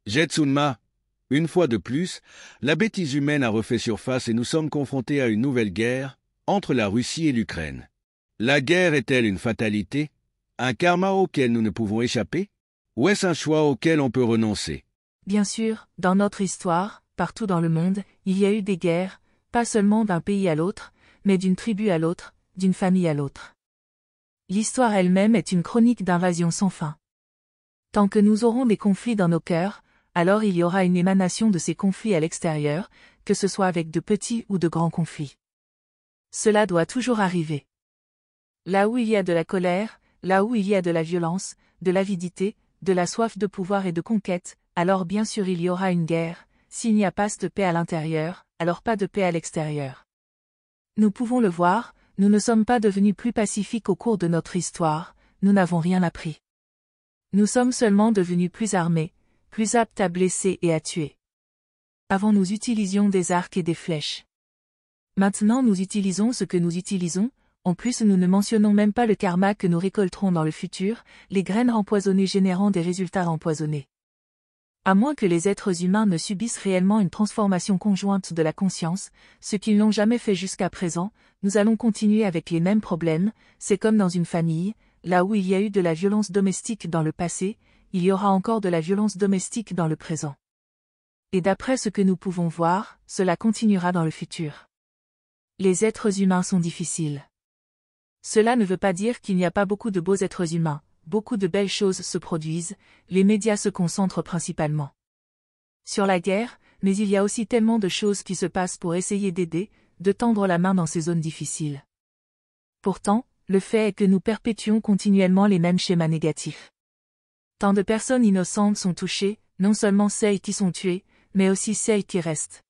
Jetsunma, une fois de plus, la bêtise humaine a refait surface et nous sommes confrontés à une nouvelle guerre entre la Russie et l'Ukraine. La guerre est-elle une fatalité, un karma auquel nous ne pouvons échapper, ou est-ce un choix auquel on peut renoncer? Bien sûr, dans notre histoire, partout dans le monde, il y a eu des guerres, pas seulement d'un pays à l'autre, mais d'une tribu à l'autre, d'une famille à l'autre. L'histoire elle-même est une chronique d'invasion sans fin. Tant que nous aurons des conflits dans nos cœurs, alors il y aura une émanation de ces conflits à l'extérieur, que ce soit avec de petits ou de grands conflits. Cela doit toujours arriver. Là où il y a de la colère, là où il y a de la violence, de l'avidité, de la soif de pouvoir et de conquête, alors bien sûr il y aura une guerre. S'il n'y a pas de paix à l'intérieur, alors pas de paix à l'extérieur. Nous pouvons le voir, nous ne sommes pas devenus plus pacifiques au cours de notre histoire, nous n'avons rien appris. Nous sommes seulement devenus plus armés, plus aptes à blesser et à tuer. Avant nous utilisions des arcs et des flèches. Maintenant nous utilisons ce que nous utilisons, en plus nous ne mentionnons même pas le karma que nous récolterons dans le futur, les graines empoisonnées générant des résultats empoisonnés. À moins que les êtres humains ne subissent réellement une transformation conjointe de la conscience, ce qu'ils n'ont jamais fait jusqu'à présent, nous allons continuer avec les mêmes problèmes, c'est comme dans une famille, là où il y a eu de la violence domestique dans le passé, il y aura encore de la violence domestique dans le présent. Et d'après ce que nous pouvons voir, cela continuera dans le futur. Les êtres humains sont difficiles. Cela ne veut pas dire qu'il n'y a pas beaucoup de beaux êtres humains. Beaucoup de belles choses se produisent, les médias se concentrent principalement sur la guerre, mais il y a aussi tellement de choses qui se passent pour essayer d'aider, de tendre la main dans ces zones difficiles. Pourtant, le fait est que nous perpétuons continuellement les mêmes schémas négatifs. Tant de personnes innocentes sont touchées, non seulement celles qui sont tuées, mais aussi celles qui restent.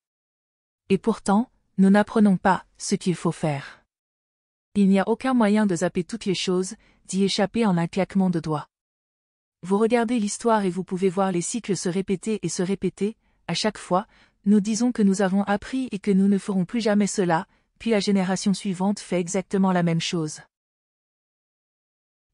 Et pourtant, nous n'apprenons pas ce qu'il faut faire. Il n'y a aucun moyen de zapper toutes les choses, d'y échapper en un claquement de doigts. Vous regardez l'histoire et vous pouvez voir les cycles se répéter et se répéter, à chaque fois, nous disons que nous avons appris et que nous ne ferons plus jamais cela, puis la génération suivante fait exactement la même chose.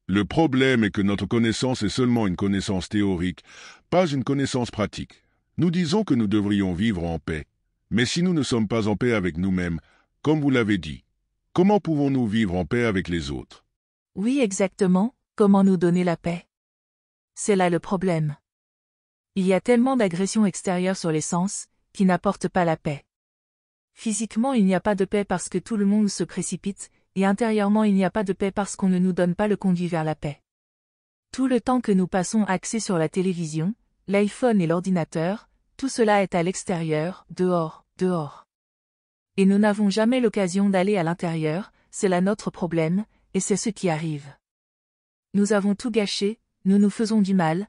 Le problème est que notre connaissance est seulement une connaissance théorique, pas une connaissance pratique. Nous disons que nous devrions vivre en paix. Mais si nous ne sommes pas en paix avec nous-mêmes, comme vous l'avez dit, comment pouvons-nous vivre en paix avec les autres? Oui, exactement, comment nous donner la paix? C'est là le problème. Il y a tellement d'agressions extérieures sur les sens, qui n'apportent pas la paix. Physiquement il n'y a pas de paix parce que tout le monde se précipite, et intérieurement il n'y a pas de paix parce qu'on ne nous donne pas le conduit vers la paix. Tout le temps que nous passons axés sur la télévision, l'iPhone et l'ordinateur, tout cela est à l'extérieur, dehors, dehors. Et nous n'avons jamais l'occasion d'aller à l'intérieur, c'est là notre problème, et c'est ce qui arrive. Nous avons tout gâché, nous nous faisons du mal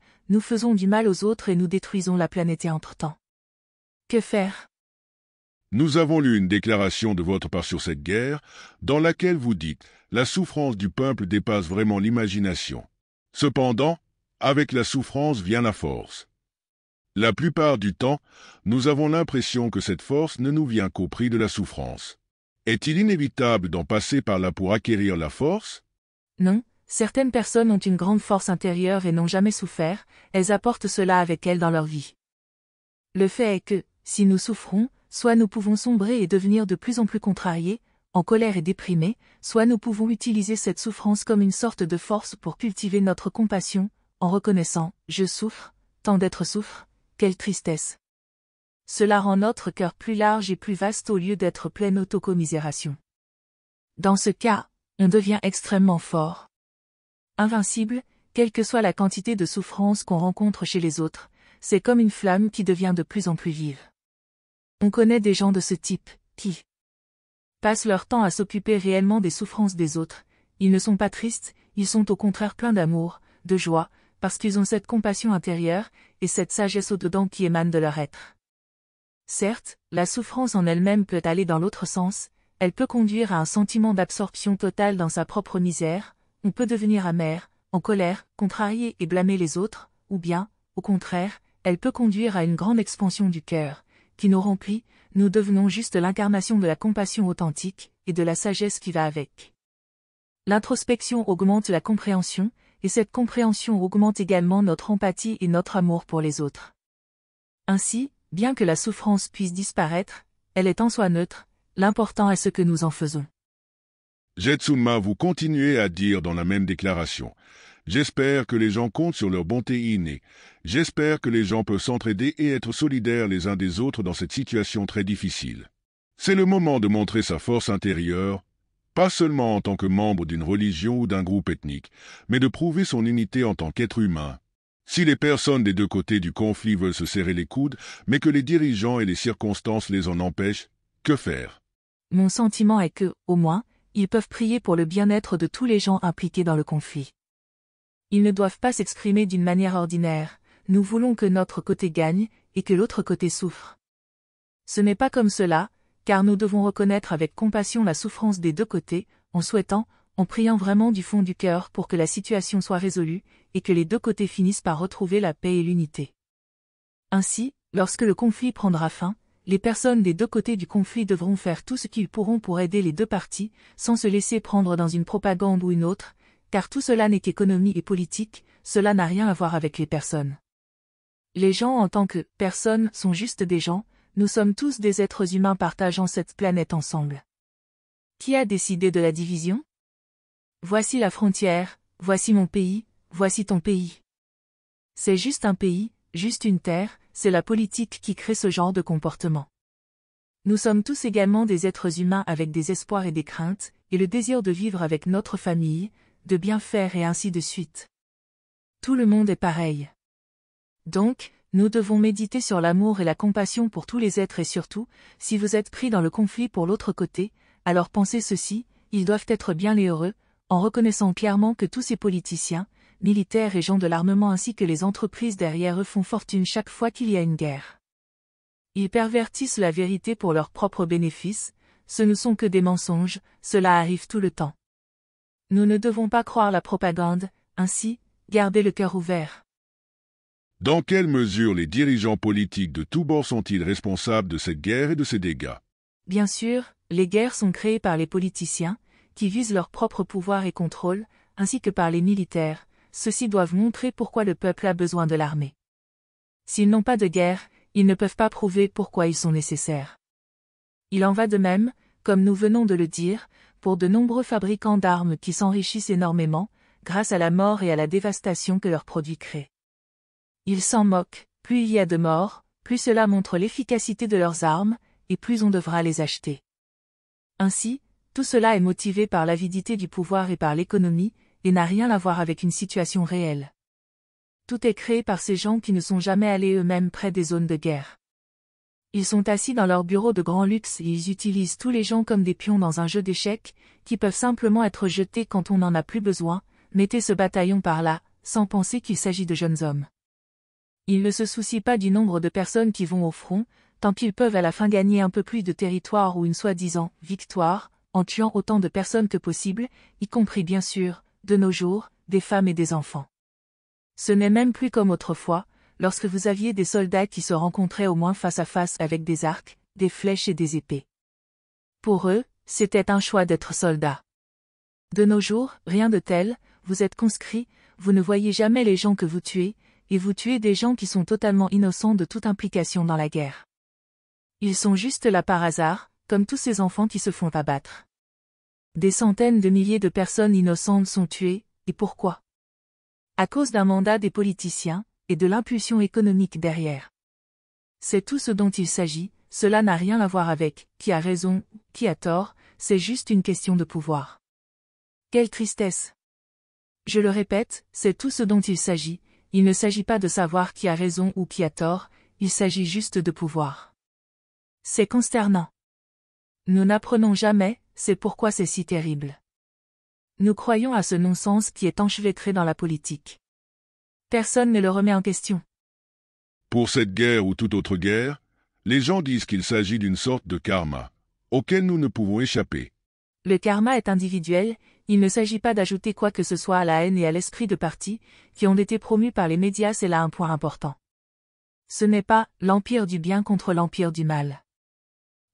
aux autres et nous détruisons la planète entre-temps. Que faire? Nous avons lu une déclaration de votre part sur cette guerre, dans laquelle vous dites « La souffrance du peuple dépasse vraiment l'imagination. Cependant, avec la souffrance vient la force. » La plupart du temps, nous avons l'impression que cette force ne nous vient qu'au prix de la souffrance. Est-il inévitable d'en passer par là pour acquérir la force? Non, certaines personnes ont une grande force intérieure et n'ont jamais souffert, elles apportent cela avec elles dans leur vie. Le fait est que, si nous souffrons, soit nous pouvons sombrer et devenir de plus en plus contrariés, en colère et déprimés, soit nous pouvons utiliser cette souffrance comme une sorte de force pour cultiver notre compassion, en reconnaissant « je souffre, tant d'êtres souffrent, quelle tristesse ». Cela rend notre cœur plus large et plus vaste au lieu d'être plein d'autocommisération. Dans ce cas, on devient extrêmement fort. Invincible, quelle que soit la quantité de souffrance qu'on rencontre chez les autres, c'est comme une flamme qui devient de plus en plus vive. On connaît des gens de ce type, qui passent leur temps à s'occuper réellement des souffrances des autres, ils ne sont pas tristes, ils sont au contraire pleins d'amour, de joie, parce qu'ils ont cette compassion intérieure, et cette sagesse au-dedans qui émane de leur être. Certes, la souffrance en elle-même peut aller dans l'autre sens, elle peut conduire à un sentiment d'absorption totale dans sa propre misère, on peut devenir amer, en colère, contrarié et blâmer les autres, ou bien, au contraire, elle peut conduire à une grande expansion du cœur, qui nous remplit, nous devenons juste l'incarnation de la compassion authentique, et de la sagesse qui va avec. L'introspection augmente la compréhension, et cette compréhension augmente également notre empathie et notre amour pour les autres. Ainsi, bien que la souffrance puisse disparaître, elle est en soi neutre, l'important est ce que nous en faisons. Jetsuma, vous continuez à dire dans la même déclaration. J'espère que les gens comptent sur leur bonté innée. J'espère que les gens peuvent s'entraider et être solidaires les uns des autres dans cette situation très difficile. C'est le moment de montrer sa force intérieure, pas seulement en tant que membre d'une religion ou d'un groupe ethnique, mais de prouver son unité en tant qu'être humain. Si les personnes des deux côtés du conflit veulent se serrer les coudes, mais que les dirigeants et les circonstances les en empêchent, que faire? Mon sentiment est que, au moins, ils peuvent prier pour le bien-être de tous les gens impliqués dans le conflit. Ils ne doivent pas s'exprimer d'une manière ordinaire, nous voulons que notre côté gagne, et que l'autre côté souffre. Ce n'est pas comme cela, car nous devons reconnaître avec compassion la souffrance des deux côtés, en priant vraiment du fond du cœur pour que la situation soit résolue, et que les deux côtés finissent par retrouver la paix et l'unité. Ainsi, lorsque le conflit prendra fin, les personnes des deux côtés du conflit devront faire tout ce qu'ils pourront pour aider les deux parties, sans se laisser prendre dans une propagande ou une autre, car tout cela n'est qu'économie et politique, cela n'a rien à voir avec les personnes. Les gens en tant que personnes sont juste des gens, nous sommes tous des êtres humains partageant cette planète ensemble. Qui a décidé de la division? Voici la frontière, voici mon pays, voici ton pays. C'est juste un pays, juste une terre, c'est la politique qui crée ce genre de comportement. Nous sommes tous également des êtres humains avec des espoirs et des craintes, et le désir de vivre avec notre famille, de bien faire et ainsi de suite. Tout le monde est pareil. Donc, nous devons méditer sur l'amour et la compassion pour tous les êtres et surtout, si vous êtes pris dans le conflit pour l'autre côté, alors pensez ceci, ils doivent être bien les heureux, en reconnaissant clairement que tous ces politiciens, militaires et gens de l'armement ainsi que les entreprises derrière eux font fortune chaque fois qu'il y a une guerre. Ils pervertissent la vérité pour leurs propres bénéfices, ce ne sont que des mensonges, cela arrive tout le temps. Nous ne devons pas croire la propagande, ainsi, gardez le cœur ouvert. Dans quelle mesure les dirigeants politiques de tous bords sont-ils responsables de cette guerre et de ces dégâts? Bien sûr, les guerres sont créées par les politiciens, qui visent leur propre pouvoir et contrôle, ainsi que par les militaires, ceux-ci doivent montrer pourquoi le peuple a besoin de l'armée. S'ils n'ont pas de guerre, ils ne peuvent pas prouver pourquoi ils sont nécessaires. Il en va de même, comme nous venons de le dire, pour de nombreux fabricants d'armes qui s'enrichissent énormément, grâce à la mort et à la dévastation que leurs produits créent. Ils s'en moquent, plus il y a de morts, plus cela montre l'efficacité de leurs armes, et plus on devra les acheter. Ainsi, tout cela est motivé par l'avidité du pouvoir et par l'économie, et n'a rien à voir avec une situation réelle. Tout est créé par ces gens qui ne sont jamais allés eux-mêmes près des zones de guerre. Ils sont assis dans leur bureau de grand luxe et ils utilisent tous les gens comme des pions dans un jeu d'échecs, qui peuvent simplement être jetés quand on n'en a plus besoin, mettez ce bataillon par là, sans penser qu'il s'agit de jeunes hommes. Ils ne se soucient pas du nombre de personnes qui vont au front, tant qu'ils peuvent à la fin gagner un peu plus de territoire ou une soi-disant victoire, en tuant autant de personnes que possible, y compris bien sûr, de nos jours, des femmes et des enfants. Ce n'est même plus comme autrefois, lorsque vous aviez des soldats qui se rencontraient au moins face à face avec des arcs, des flèches et des épées. Pour eux, c'était un choix d'être soldat. De nos jours, rien de tel, vous êtes conscrits, vous ne voyez jamais les gens que vous tuez, et vous tuez des gens qui sont totalement innocents de toute implication dans la guerre. Ils sont juste là par hasard, comme tous ces enfants qui se font abattre. Des centaines de milliers de personnes innocentes sont tuées, et pourquoi? À cause d'un mandat des politiciens, et de l'impulsion économique derrière. C'est tout ce dont il s'agit, cela n'a rien à voir avec qui a raison, qui a tort, c'est juste une question de pouvoir. Quelle tristesse! Je le répète, c'est tout ce dont il s'agit, il ne s'agit pas de savoir qui a raison ou qui a tort, il s'agit juste de pouvoir. C'est consternant. Nous n'apprenons jamais, c'est pourquoi c'est si terrible. Nous croyons à ce non-sens qui est enchevêtré dans la politique. Personne ne le remet en question. Pour cette guerre ou toute autre guerre, les gens disent qu'il s'agit d'une sorte de karma, auquel nous ne pouvons échapper. Le karma est individuel, il ne s'agit pas d'ajouter quoi que ce soit à la haine et à l'esprit de parti, qui ont été promus par les médias, c'est là un point important. Ce n'est pas l'empire du bien contre l'empire du mal.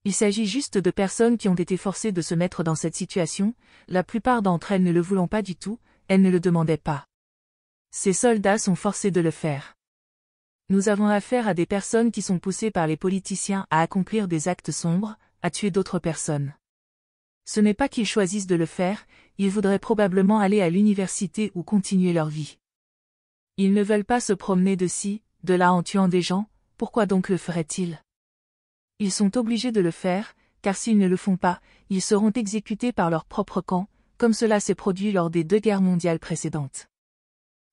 Il s'agit juste de personnes qui ont été forcées de se mettre dans cette situation, la plupart d'entre elles ne le voulant pas du tout, elles ne le demandaient pas. Ces soldats sont forcés de le faire. Nous avons affaire à des personnes qui sont poussées par les politiciens à accomplir des actes sombres, à tuer d'autres personnes. Ce n'est pas qu'ils choisissent de le faire, ils voudraient probablement aller à l'université ou continuer leur vie. Ils ne veulent pas se promener de ci, de là en tuant des gens, pourquoi donc le feraient-ils? Ils sont obligés de le faire, car s'ils ne le font pas, ils seront exécutés par leur propre camp, comme cela s'est produit lors des 2 guerres mondiales précédentes.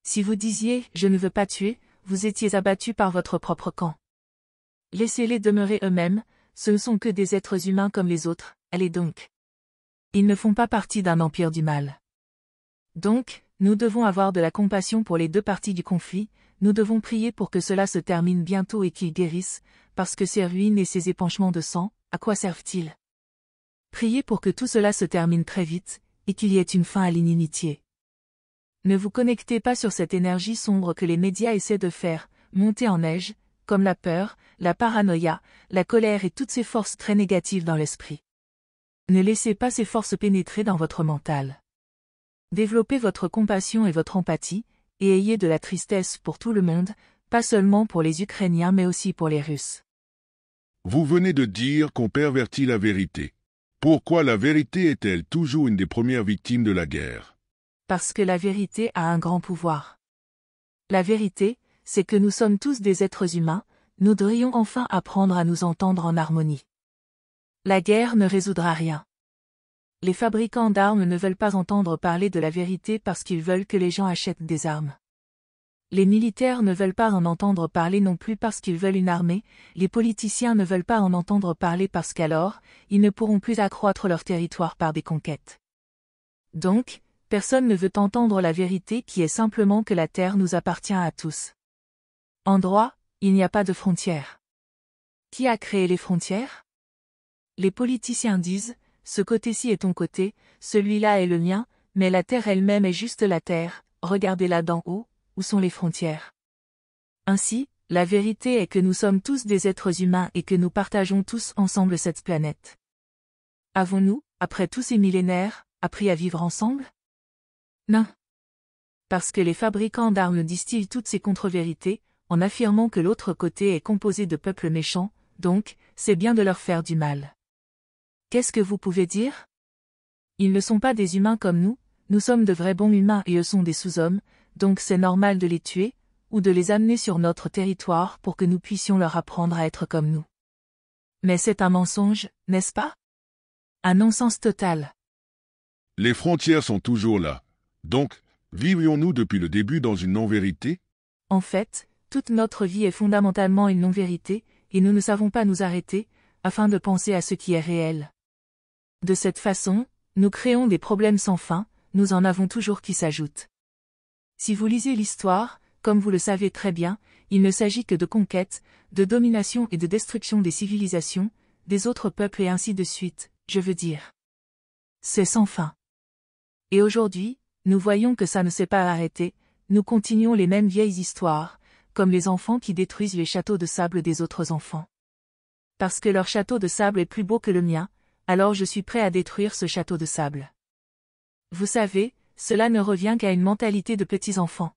Si vous disiez « je ne veux pas tuer », vous étiez abattus par votre propre camp. Laissez-les demeurer eux-mêmes, ce ne sont que des êtres humains comme les autres, allez donc. Ils ne font pas partie d'un empire du mal. Donc, nous devons avoir de la compassion pour les 2 parties du conflit, nous devons prier pour que cela se termine bientôt et qu'ils guérissent, parce que ces ruines et ces épanchements de sang, à quoi servent-ils? Priez pour que tout cela se termine très vite, et qu'il y ait une fin à l'inimitié. Ne vous connectez pas sur cette énergie sombre que les médias essaient de faire monter en neige, comme la peur, la paranoïa, la colère et toutes ces forces très négatives dans l'esprit. Ne laissez pas ces forces pénétrer dans votre mental. Développez votre compassion et votre empathie, et ayez de la tristesse pour tout le monde, pas seulement pour les Ukrainiens mais aussi pour les Russes. Vous venez de dire qu'on pervertit la vérité. Pourquoi la vérité est-elle toujours une des premières victimes de la guerre? Parce que la vérité a un grand pouvoir. La vérité, c'est que nous sommes tous des êtres humains, nous devrions enfin apprendre à nous entendre en harmonie. La guerre ne résoudra rien. Les fabricants d'armes ne veulent pas entendre parler de la vérité parce qu'ils veulent que les gens achètent des armes. Les militaires ne veulent pas en entendre parler non plus parce qu'ils veulent une armée, les politiciens ne veulent pas en entendre parler parce qu'alors, ils ne pourront plus accroître leur territoire par des conquêtes. Donc, personne ne veut entendre la vérité qui est simplement que la terre nous appartient à tous. En droit, il n'y a pas de frontières. Qui a créé les frontières? Les politiciens disent, ce côté-ci est ton côté, celui-là est le mien, mais la terre elle-même est juste la terre, regardez-la d'en haut, où sont les frontières? Ainsi, la vérité est que nous sommes tous des êtres humains et que nous partageons tous ensemble cette planète. Avons-nous, après tous ces millénaires, appris à vivre ensemble? Non. Parce que les fabricants d'armes distillent toutes ces contre-vérités, en affirmant que l'autre côté est composé de peuples méchants, donc, c'est bien de leur faire du mal. Qu'est-ce que vous pouvez dire? Ils ne sont pas des humains comme nous sommes de vrais bons humains et eux sont des sous-hommes, donc c'est normal de les tuer, ou de les amener sur notre territoire pour que nous puissions leur apprendre à être comme nous. Mais c'est un mensonge, n'est-ce pas? Un non-sens total. Les frontières sont toujours là. Donc, vivrions-nous depuis le début dans une non-vérité? En fait, toute notre vie est fondamentalement une non-vérité, et nous ne savons pas nous arrêter, afin de penser à ce qui est réel. De cette façon, nous créons des problèmes sans fin, nous en avons toujours qui s'ajoutent. Si vous lisez l'histoire, comme vous le savez très bien, il ne s'agit que de conquête, de domination et de destruction des civilisations, des autres peuples et ainsi de suite, je veux dire. C'est sans fin. Et aujourd'hui, nous voyons que ça ne s'est pas arrêté, nous continuons les mêmes vieilles histoires, comme les enfants qui détruisent les châteaux de sable des autres enfants. Parce que leur château de sable est plus beau que le mien, alors je suis prêt à détruire ce château de sable. Vous savez, cela ne revient qu'à une mentalité de petits enfants.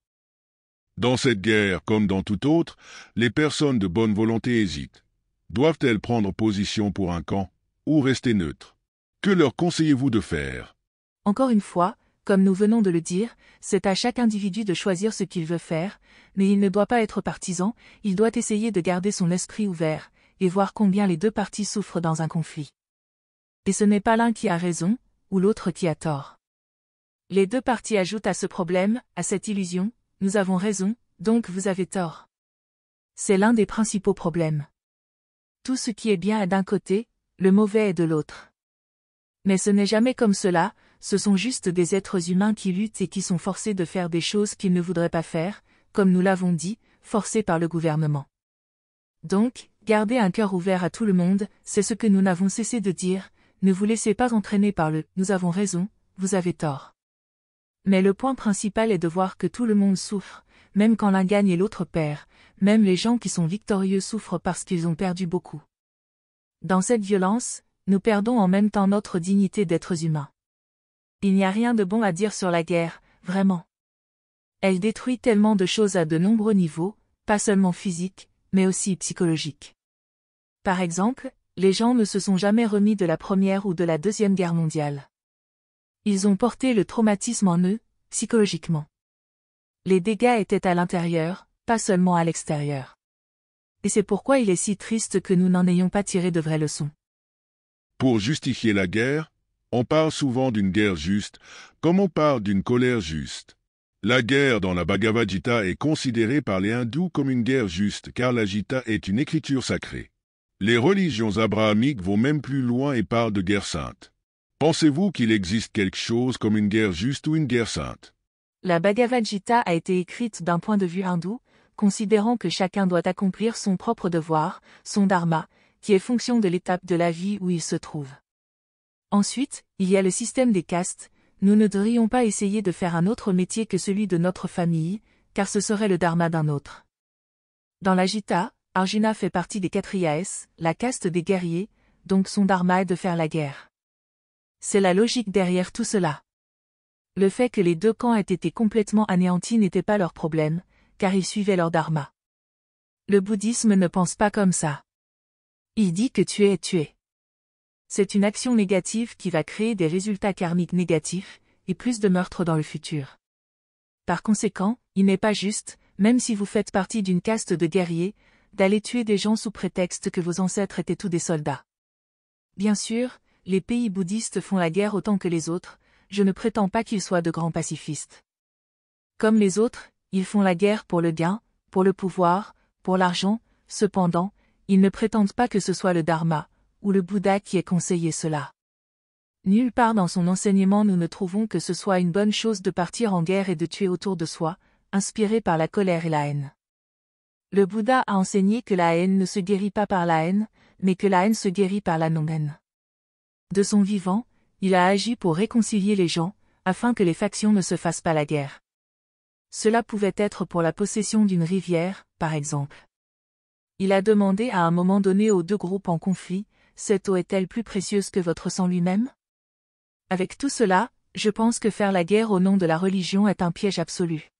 Dans cette guerre, comme dans toute autre, les personnes de bonne volonté hésitent. Doivent-elles prendre position pour un camp, ou rester neutres? Que leur conseillez-vous de faire? Encore une fois, comme nous venons de le dire, c'est à chaque individu de choisir ce qu'il veut faire, mais il ne doit pas être partisan, il doit essayer de garder son esprit ouvert, et voir combien les 2 parties souffrent dans un conflit. Et ce n'est pas l'un qui a raison, ou l'autre qui a tort. Les 2 parties ajoutent à ce problème, à cette illusion, nous avons raison, donc vous avez tort. C'est l'un des principaux problèmes. Tout ce qui est bien est d'un côté, le mauvais est de l'autre. Mais ce n'est jamais comme cela, ce sont juste des êtres humains qui luttent et qui sont forcés de faire des choses qu'ils ne voudraient pas faire, comme nous l'avons dit, forcés par le gouvernement. Donc, gardez un cœur ouvert à tout le monde, c'est ce que nous n'avons cessé de dire, ne vous laissez pas entraîner par le « nous avons raison, vous avez tort ». Mais le point principal est de voir que tout le monde souffre, même quand l'un gagne et l'autre perd, même les gens qui sont victorieux souffrent parce qu'ils ont perdu beaucoup. Dans cette violence, nous perdons en même temps notre dignité d'êtres humains. Il n'y a rien de bon à dire sur la guerre, vraiment. Elle détruit tellement de choses à de nombreux niveaux, pas seulement physiques, mais aussi psychologiques. Par exemple, les gens ne se sont jamais remis de la Première ou de la Deuxième Guerre mondiale. Ils ont porté le traumatisme en eux, psychologiquement. Les dégâts étaient à l'intérieur, pas seulement à l'extérieur. Et c'est pourquoi il est si triste que nous n'en ayons pas tiré de vraies leçons. Pour justifier la guerre, on parle souvent d'une guerre juste, comme on parle d'une colère juste. La guerre dans la Bhagavad Gita est considérée par les hindous comme une guerre juste, car la Gita est une écriture sacrée. Les religions abrahamiques vont même plus loin et parlent de guerre sainte. Pensez-vous qu'il existe quelque chose comme une guerre juste ou une guerre sainte? La Bhagavad Gita a été écrite d'un point de vue hindou, considérant que chacun doit accomplir son propre devoir, son dharma, qui est fonction de l'étape de la vie où il se trouve. Ensuite, il y a le système des castes. Nous ne devrions pas essayer de faire un autre métier que celui de notre famille, car ce serait le dharma d'un autre. Dans la Gita, Arjuna fait partie des Kshatriyas, la caste des guerriers, donc son dharma est de faire la guerre. C'est la logique derrière tout cela. Le fait que les deux camps aient été complètement anéantis n'était pas leur problème, car ils suivaient leur dharma. Le bouddhisme ne pense pas comme ça. Il dit que tuer est tuer. C'est une action négative qui va créer des résultats karmiques négatifs, et plus de meurtres dans le futur. Par conséquent, il n'est pas juste, même si vous faites partie d'une caste de guerriers, d'aller tuer des gens sous prétexte que vos ancêtres étaient tous des soldats. Bien sûr, les pays bouddhistes font la guerre autant que les autres, je ne prétends pas qu'ils soient de grands pacifistes. Comme les autres, ils font la guerre pour le gain, pour le pouvoir, pour l'argent, cependant, ils ne prétendent pas que ce soit le Dharma, ou le Bouddha qui ait conseillé cela. Nulle part dans son enseignement nous ne trouvons que ce soit une bonne chose de partir en guerre et de tuer autour de soi, inspiré par la colère et la haine. Le Bouddha a enseigné que la haine ne se guérit pas par la haine, mais que la haine se guérit par la non-haine. De son vivant, il a agi pour réconcilier les gens, afin que les factions ne se fassent pas la guerre. Cela pouvait être pour la possession d'une rivière, par exemple. Il a demandé à un moment donné aux deux groupes en conflit, cette eau est-elle plus précieuse que votre sang lui-même? Avec tout cela, je pense que faire la guerre au nom de la religion est un piège absolu.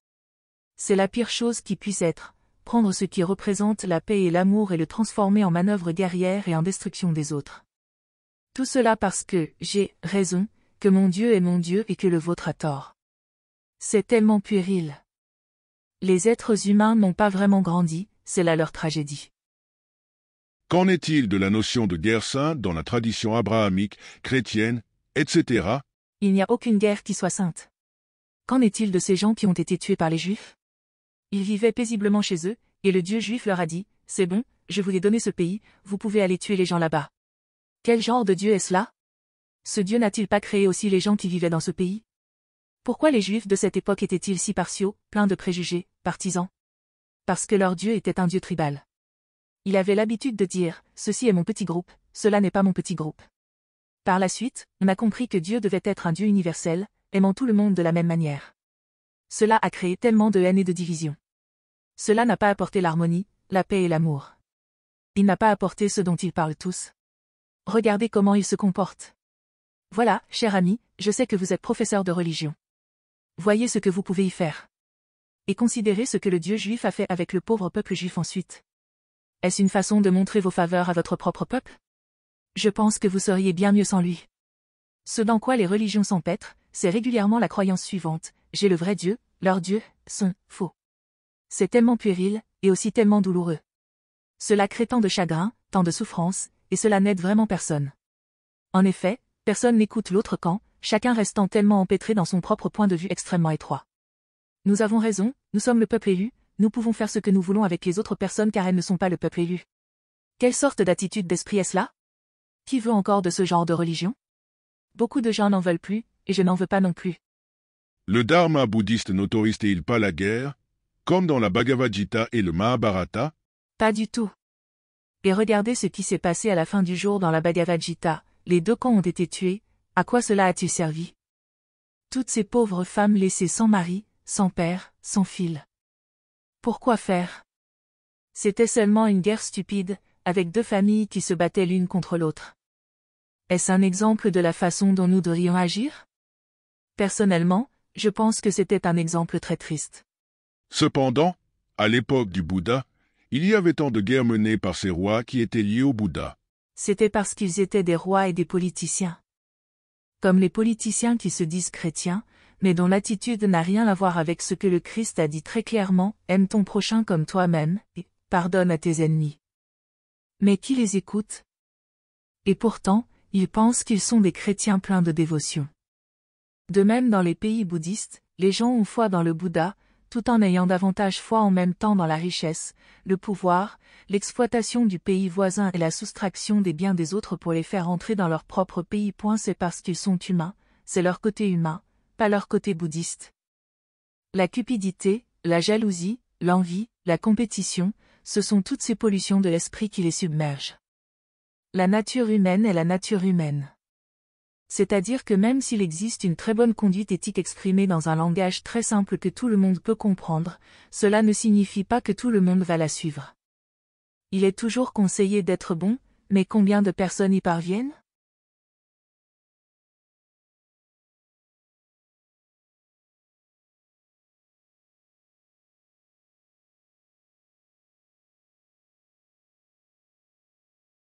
C'est la pire chose qui puisse être, prendre ce qui représente la paix et l'amour et le transformer en manœuvre guerrière et en destruction des autres. Tout cela parce que j'ai raison, que mon Dieu est mon Dieu et que le vôtre a tort. C'est tellement puéril. Les êtres humains n'ont pas vraiment grandi, c'est là leur tragédie. Qu'en est-il de la notion de guerre sainte dans la tradition abrahamique, chrétienne, etc.? Il n'y a aucune guerre qui soit sainte. Qu'en est-il de ces gens qui ont été tués par les Juifs? Ils vivaient paisiblement chez eux, et le Dieu juif leur a dit, « C'est bon, je vous ai donné ce pays, vous pouvez aller tuer les gens là-bas. » Quel genre de Dieu est-ce là? Ce Dieu n'a-t-il pas créé aussi les gens qui vivaient dans ce pays? Pourquoi les Juifs de cette époque étaient-ils si partiaux, pleins de préjugés, partisans? Parce que leur Dieu était un Dieu tribal. Il avait l'habitude de dire, « Ceci est mon petit groupe, cela n'est pas mon petit groupe. » Par la suite, on a compris que Dieu devait être un Dieu universel, aimant tout le monde de la même manière. Cela a créé tellement de haine et de division. Cela n'a pas apporté l'harmonie, la paix et l'amour. Il n'a pas apporté ce dont ils parlent tous. Regardez comment ils se comportent. Voilà, cher ami, je sais que vous êtes professeur de religion. Voyez ce que vous pouvez y faire. Et considérez ce que le Dieu juif a fait avec le pauvre peuple juif ensuite. Est-ce une façon de montrer vos faveurs à votre propre peuple? Je pense que vous seriez bien mieux sans lui. Ce dans quoi les religions s'empêtrent, c'est régulièrement la croyance suivante, j'ai le vrai Dieu, leurs dieux sont faux. C'est tellement puéril, et aussi tellement douloureux. Cela crée tant de chagrin, tant de souffrance, et cela n'aide vraiment personne. En effet, personne n'écoute l'autre camp, chacun restant tellement empêtré dans son propre point de vue extrêmement étroit. Nous avons raison, nous sommes le peuple élu, nous pouvons faire ce que nous voulons avec les autres personnes car elles ne sont pas le peuple élu. Quelle sorte d'attitude d'esprit est-ce là? Qui veut encore de ce genre de religion? Beaucoup de gens n'en veulent plus, et je n'en veux pas non plus. Le dharma bouddhiste n'autorise-t-il pas la guerre, comme dans la Bhagavad Gita et le Mahabharata? Pas du tout. Et regardez ce qui s'est passé à la fin du jour dans la Bhagavad Gita, les deux camps ont été tués, à quoi cela a-t-il servi? Toutes ces pauvres femmes laissées sans mari, sans père, sans fils. Pourquoi faire? C'était seulement une guerre stupide, avec deux familles qui se battaient l'une contre l'autre. Est-ce un exemple de la façon dont nous devrions agir? Personnellement, je pense que c'était un exemple très triste. Cependant, À l'époque du Bouddha, il y avait tant de guerres menées par ces rois qui étaient liés au Bouddha. C'était parce qu'ils étaient des rois et des politiciens. Comme les politiciens qui se disent chrétiens, mais dont l'attitude n'a rien à voir avec ce que le Christ a dit très clairement, aime ton prochain comme toi-même, et pardonne à tes ennemis. Mais qui les écoute? Et pourtant, ils pensent qu'ils sont des chrétiens pleins de dévotion. De même dans les pays bouddhistes, les gens ont foi dans le Bouddha, tout en ayant davantage foi en même temps dans la richesse, le pouvoir, l'exploitation du pays voisin et la soustraction des biens des autres pour les faire entrer dans leur propre pays. C'est parce qu'ils sont humains, c'est leur côté humain, pas leur côté bouddhiste. La cupidité, la jalousie, l'envie, la compétition, ce sont toutes ces pollutions de l'esprit qui les submergent. La nature humaine est la nature humaine. C'est-à-dire que même s'il existe une très bonne conduite éthique exprimée dans un langage très simple que tout le monde peut comprendre, cela ne signifie pas que tout le monde va la suivre. Il est toujours conseillé d'être bon, mais combien de personnes y parviennent?